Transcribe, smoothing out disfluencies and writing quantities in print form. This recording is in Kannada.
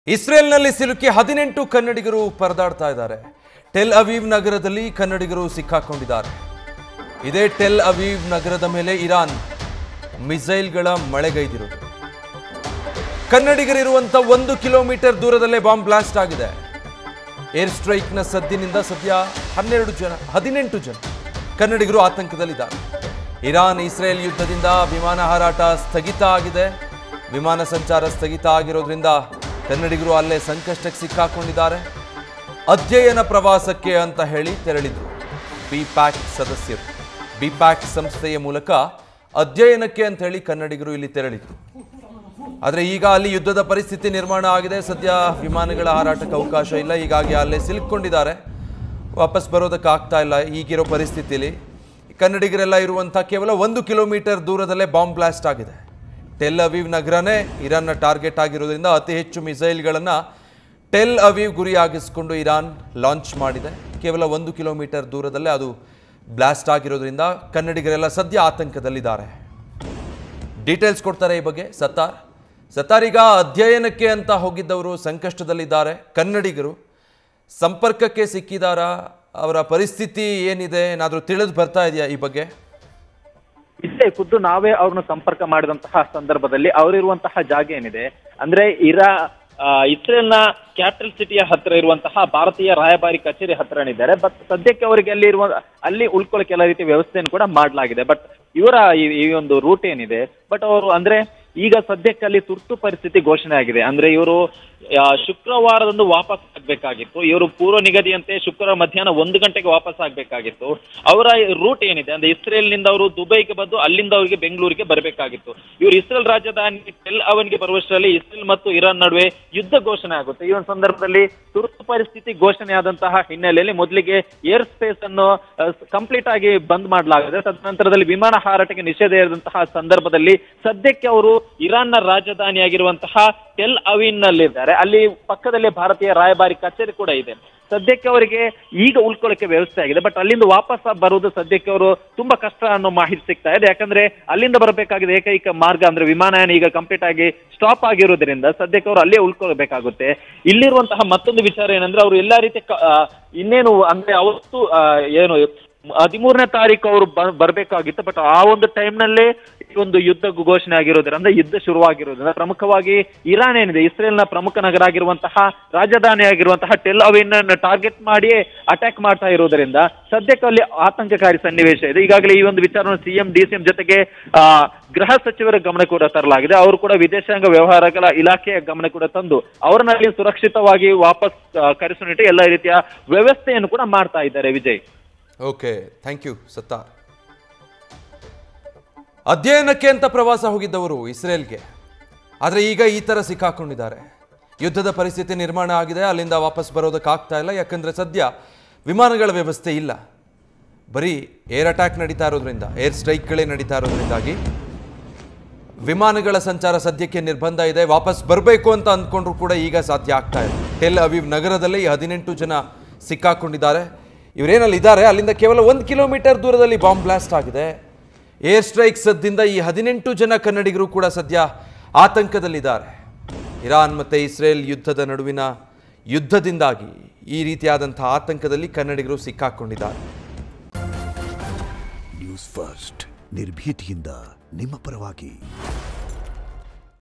ಇಸ್ರೇಲ್ನಲ್ಲಿ ಸಿಲುಕಿ 18 ಕನ್ನಡಿಗರು ಪರದಾಡ್ತಾ ಇದ್ದಾರೆ. ಟೆಲ್ ಅವೀವ್ ನಗರದಲ್ಲಿ ಕನ್ನಡಿಗರು ಸಿಕ್ಕಾಕೊಂಡಿದ್ದಾರೆ. ಇದೇ ಟೆಲ್ ಅವೀವ್ ನಗರದ ಮೇಲೆ ಇರಾನ್ ಮಿಸೈಲ್ಗಳ ಮಳೆಗೈದಿರುವುದು. ಕನ್ನಡಿಗರಿರುವಂತ 1 ಕಿಲೋಮೀಟರ್ ದೂರದಲ್ಲೇ ಬಾಂಬ್ ಬ್ಲಾಸ್ಟ್ ಆಗಿದೆ. ಏರ್ ಸ್ಟ್ರೈಕ್ನ ಸದ್ದಿನಿಂದ ಸದ್ಯ 18 ಜನ ಕನ್ನಡಿಗರು ಆತಂಕದಲ್ಲಿದ್ದಾರೆ. ಇರಾನ್ ಇಸ್ರೇಲ್ ಯುದ್ಧದಿಂದ ವಿಮಾನ ಹಾರಾಟ ಸ್ಥಗಿತ ಆಗಿದೆ. ವಿಮಾನ ಸಂಚಾರ ಸ್ಥಗಿತ ಆಗಿರೋದ್ರಿಂದ ಕನ್ನಡಿಗರು ಅಲ್ಲೇ ಸಂಕಷ್ಟಕ್ಕೆ ಸಿಕ್ಕಾಕೊಂಡಿದ್ದಾರೆ. ಅಧ್ಯಯನ ಪ್ರವಾಸಕ್ಕೆ ಅಂತ ಹೇಳಿ ತೆರಳಿದ್ರು ಬಿಪ್ಯಾಕ್ ಸದಸ್ಯರು. ಬಿಪ್ಯಾಕ್ ಸಂಸ್ಥೆಯ ಮೂಲಕ ಅಧ್ಯಯನಕ್ಕೆ ಅಂತ ಹೇಳಿ ಕನ್ನಡಿಗರು ಇಲ್ಲಿ ತೆರಳಿದ್ರು. ಆದರೆ ಈಗ ಅಲ್ಲಿ ಯುದ್ಧದ ಪರಿಸ್ಥಿತಿ ನಿರ್ಮಾಣ ಆಗಿದೆ. ಸದ್ಯ ವಿಮಾನಗಳ ಹಾರಾಟಕ್ಕೆ ಅವಕಾಶ ಇಲ್ಲ. ಹೀಗಾಗಿ ಅಲ್ಲೇ ಸಿಲುಕೊಂಡಿದ್ದಾರೆ. ವಾಪಸ್ ಬರೋದಕ್ಕಾಗ್ತಾ ಇಲ್ಲ. ಈಗಿರೋ ಪರಿಸ್ಥಿತಿಯಲ್ಲಿ ಕನ್ನಡಿಗರೆಲ್ಲ ಇರುವಂಥ ಕೇವಲ 1 ಕಿಲೋಮೀಟರ್ ದೂರದಲ್ಲೇ ಬಾಂಬ್ ಬ್ಲಾಸ್ಟ್ ಆಗಿದೆ. ಟೆಲ್ ಅವೀವ್ ನಗರನೇ ಇರಾನ್ನ ಟಾರ್ಗೆಟ್ ಆಗಿರೋದ್ರಿಂದ ಅತಿ ಹೆಚ್ಚು ಮಿಸೈಲ್ಗಳನ್ನು ಟೆಲ್ ಅವೀವ್ ಗುರಿಯಾಗಿಸಿಕೊಂಡು ಇರಾನ್ ಲಾಂಚ್ ಮಾಡಿದೆ. ಕೇವಲ 1 ಕಿಲೋಮೀಟರ್ ದೂರದಲ್ಲೇ ಅದು ಬ್ಲಾಸ್ಟ್ ಆಗಿರೋದ್ರಿಂದ ಕನ್ನಡಿಗರೆಲ್ಲ ಸದ್ಯ ಆತಂಕದಲ್ಲಿದ್ದಾರೆ. ಡೀಟೇಲ್ಸ್ ಕೊಡ್ತಾರೆ ಈ ಬಗ್ಗೆ ಸತ್ತಾರ್. ಈಗ ಅಧ್ಯಯನಕ್ಕೆ ಅಂತ ಹೋಗಿದ್ದವರು ಸಂಕಷ್ಟದಲ್ಲಿದ್ದಾರೆ. ಕನ್ನಡಿಗರು ಸಂಪರ್ಕಕ್ಕೆ ಸಿಕ್ಕಿದಾರಾ? ಅವರ ಪರಿಸ್ಥಿತಿ ಏನಿದೆ? ಏನಾದರೂ ತಿಳಿದು ಬರ್ತಾ ಇದೆಯಾ ಈ ಬಗ್ಗೆ? ಇಲ್ಲೇ ಖುದ್ದು ನಾವೇ ಅವ್ರನ್ನ ಸಂಪರ್ಕ ಮಾಡಿದಂತಹ ಸಂದರ್ಭದಲ್ಲಿ ಅವರಿರುವಂತಹ ಜಾಗ ಏನಿದೆ ಅಂದ್ರೆ ಇಸ್ರೇಲ್ನ ಕ್ಯಾಪಿಟಲ್ ಸಿಟಿಯ ಹತ್ರ ಇರುವಂತಹ ಭಾರತೀಯ ರಾಯಭಾರಿ ಕಚೇರಿ ಹತ್ರನಿದ್ದಾರೆ. ಬಟ್ ಸದ್ಯಕ್ಕೆ ಅವರಿಗೆ ಅಲ್ಲಿ ಉಳ್ಕೊಳ್ಳೋಕೆ ಎಲ್ಲ ರೀತಿಯ ವ್ಯವಸ್ಥೆಯನ್ನು ಕೂಡ ಮಾಡಲಾಗಿದೆ. ಬಟ್ ಇವರ ಈ ಒಂದು ರೂಟ್ ಏನಿದೆ, ಬಟ್ ಅವರು ಅಂದ್ರೆ ಈಗ ಸದ್ಯಕ್ಕೆ ಅಲ್ಲಿ ತುರ್ತು ಪರಿಸ್ಥಿತಿ ಘೋಷಣೆ ಆಗಿದೆ. ಅಂದ್ರೆ ಇವರು ಶುಕ್ರವಾರದಂದು ವಾಪಸ್ ಆಗ್ಬೇಕಾಗಿತ್ತು. ಇವರು ಪೂರ್ವ ನಿಗದಿಯಂತೆ ಶುಕ್ರವಾರ ಮಧ್ಯಾಹ್ನ 1 ಗಂಟೆಗೆ ವಾಪಸ್ ಆಗ್ಬೇಕಾಗಿತ್ತು. ಅವರ ರೂಟ್ ಏನಿದೆ ಅಂದ್ರೆ ಇಸ್ರೇಲ್ನಿಂದ ಅವರು ದುಬೈಗೆ ಬಂದು ಅಲ್ಲಿಂದ ಅವರಿಗೆ ಬೆಂಗಳೂರಿಗೆ ಬರಬೇಕಾಗಿತ್ತು. ಇವರು ಇಸ್ರೇಲ್ ರಾಜಧಾನಿ ಟೆಲ್ ಅವನ್ಗೆ ಬರುವಷ್ಟರಲ್ಲಿ ಇಸ್ರೇಲ್ ಮತ್ತು ಇರಾನ್ ನಡುವೆ ಯುದ್ಧ ಘೋಷಣೆ ಆಗುತ್ತೆ. ಈ ಒಂದು ಸಂದರ್ಭದಲ್ಲಿ ತುರ್ತು ಪರಿಸ್ಥಿತಿ ಘೋಷಣೆ ಆದಂತಹ ಹಿನ್ನೆಲೆಯಲ್ಲಿ ಮೊದಲಿಗೆ ಏರ್ ಸ್ಪೇಸ್ ಅನ್ನು ಕಂಪ್ಲೀಟ್ ಆಗಿ ಬಂದ್ ಮಾಡಲಾಗಿದೆ. ತದನಂತರದಲ್ಲಿ ವಿಮಾನ ಹಾರಾಟಕ್ಕೆ ನಿಷೇಧ ಇರಿದಂತಹ ಸಂದರ್ಭದಲ್ಲಿ ಸದ್ಯಕ್ಕೆ ಅವರು ಇರಾನ್ನ ರಾಜಧಾನಿಯಾಗಿರುವಂತಹ ಟೆಲ್ ಅವೀವ್ ನಲ್ಲಿದ್ದಾರೆ. ಅಲ್ಲಿ ಪಕ್ಕದಲ್ಲೇ ಭಾರತೀಯ ರಾಯಭಾರಿ ಕಚೇರಿ ಕೂಡ ಇದೆ. ಸದ್ಯಕ್ಕೆ ಅವರಿಗೆ ಈಗ ಉಳ್ಕೊಳ್ಳೋಕೆ ವ್ಯವಸ್ಥೆ ಆಗಿದೆ. ಬಟ್ ಅಲ್ಲಿಂದ ವಾಪಸ್ ಬರುವುದು ಸದ್ಯಕ್ಕೆ ಅವರು ತುಂಬಾ ಕಷ್ಟ ಅನ್ನೋ ಮಾಹಿತಿ ಸಿಗ್ತಾ ಇದೆ. ಯಾಕಂದ್ರೆ ಅಲ್ಲಿಂದ ಬರಬೇಕಾಗಿದೆ ಏಕೈಕ ಮಾರ್ಗ ಅಂದ್ರೆ ವಿಮಾನಯಾನ ಈಗ ಕಂಪ್ಲೀಟ್ ಆಗಿ ಸ್ಟಾಪ್ ಆಗಿರೋದ್ರಿಂದ ಸದ್ಯಕ್ಕೆ ಅವರು ಅಲ್ಲೇ ಉಳ್ಕೊಳ್ಬೇಕಾಗುತ್ತೆ. ಇಲ್ಲಿರುವಂತಹ ಮತ್ತೊಂದು ವಿಚಾರ ಏನಂದ್ರೆ ಅವರು ಎಲ್ಲಾ ರೀತಿಯ ಇನ್ನೇನು ಅಂದ್ರೆ ಅವತ್ತು ಏನು 13ನೇ ತಾರೀಕು ಅವರು ಬರ್ಬೇಕಾಗಿತ್ತು. ಬಟ್ ಆ ಒಂದು ಟೈಮ್ನಲ್ಲೇ ಈ ಒಂದು ಯುದ್ಧ ಘೋಷಣೆ ಆಗಿರೋದ್ರಿಂದ ಯುದ್ಧ ಶುರುವಾಗಿರೋದ್ರಿಂದ ಪ್ರಮುಖವಾಗಿ ಇರಾನ್ ಏನಿದೆ ಇಸ್ರೇಲ್ನ ಪ್ರಮುಖ ನಗರ ಆಗಿರುವಂತಹ ರಾಜಧಾನಿ ಆಗಿರುವಂತಹ ಟೆಲ್ ಅವೀವ್ನ ಟಾರ್ಗೆಟ್ ಮಾಡಿ ಅಟ್ಯಾಕ್ ಮಾಡ್ತಾ ಇರೋದ್ರಿಂದ ಸದ್ಯಕ್ಕೆ ಅಲ್ಲಿ ಆತಂಕಕಾರಿ ಸನ್ನಿವೇಶ ಇದೆ. ಈಗಾಗಲೇ ಈ ಒಂದು ವಿಚಾರವನ್ನು ಸಿಎಂ ಡಿಸಿಎಂ ಜೊತೆಗೆ ಗೃಹ ಸಚಿವರ ಗಮನ ಕೂಡ ತರಲಾಗಿದೆ. ಅವರು ಕೂಡ ವಿದೇಶಾಂಗ ವ್ಯವಹಾರಗಳ ಇಲಾಖೆಯ ಗಮನ ಕೂಡ ತಂದು ಅವರನ್ನಲ್ಲಿ ಸುರಕ್ಷಿತವಾಗಿ ವಾಪಸ್ ಕರೆಸುವ ನಿಟ್ಟಿನಲ್ಲಿ ಎಲ್ಲ ರೀತಿಯ ವ್ಯವಸ್ಥೆಯನ್ನು ಕೂಡ ಮಾಡ್ತಾ ಇದ್ದಾರೆ. ವಿಜಯ್, ಓಕೆ, ಥ್ಯಾಂಕ್ ಯು ಸತ್ತಾರ್. ಅಧ್ಯಯನಕ್ಕೆ ಅಂತ ಪ್ರವಾಸ ಹೋಗಿದ್ದವರು ಇಸ್ರೇಲ್ಗೆ, ಆದರೆ ಈಗ ಈ ಥರ ಸಿಕ್ಕಾಕೊಂಡಿದ್ದಾರೆ. ಯುದ್ಧದ ಪರಿಸ್ಥಿತಿ ನಿರ್ಮಾಣ ಆಗಿದೆ. ಅಲ್ಲಿಂದ ವಾಪಸ್ ಬರೋದಕ್ಕಾಗ್ತಾ ಇಲ್ಲ. ಯಾಕಂದರೆ ಸದ್ಯ ವಿಮಾನಗಳ ವ್ಯವಸ್ಥೆ ಇಲ್ಲ. ಬರೀ ಏರ್ ಅಟ್ಯಾಕ್ ನಡೀತಾ ಇರೋದ್ರಿಂದ, ಏರ್ ಸ್ಟ್ರೈಕ್ಗಳೇ ನಡೀತಾ ಇರೋದ್ರಿಂದಾಗಿ ವಿಮಾನಗಳ ಸಂಚಾರ ಸದ್ಯಕ್ಕೆ ನಿರ್ಬಂಧ ಇದೆ. ವಾಪಸ್ ಬರಬೇಕು ಅಂತ ಅಂದ್ಕೊಂಡ್ರು ಕೂಡ ಈಗ ಸಾಧ್ಯ ಆಗ್ತಾ ಇಲ್ಲ. ಟೆಲ್ ಅವೀವ್ ನಗರದಲ್ಲಿ 18 ಜನ ಸಿಕ್ಕಾಕೊಂಡಿದ್ದಾರೆ. ಇವರೇನಲ್ಲಿ ಇದ್ದಾರೆ ಅಲ್ಲಿಂದ ಕೇವಲ 1 ಕಿಲೋಮೀಟರ್ ದೂರದಲ್ಲಿ ಬಾಂಬ್ ಬ್ಲಾಸ್ಟ್ ಆಗಿದೆ. ಏರ್ ಸ್ಟ್ರೈಕ್ ಸದ್ದಿಂದ ಈ 18 ಜನ ಕನ್ನಡಿಗರು ಕೂಡ ಸದ್ಯ ಆತಂಕದಲ್ಲಿದ್ದಾರೆ. ಇರಾನ್ ಮತ್ತು ಇಸ್ರೇಲ್ ಯುದ್ಧದ ನಡುವಿನ ಯುದ್ಧದಿಂದಾಗಿ ಈ ರೀತಿಯಾದಂಥ ಆತಂಕದಲ್ಲಿ ಕನ್ನಡಿಗರು ಸಿಕ್ಕಾಕೊಂಡಿದ್ದಾರೆ. ನ್ಯೂಸ್ ಫಸ್ಟ್ ನಿರ್ಭೀತಿಯಿಂದ ನಿಮ್ಮ ಪರವಾಗಿ.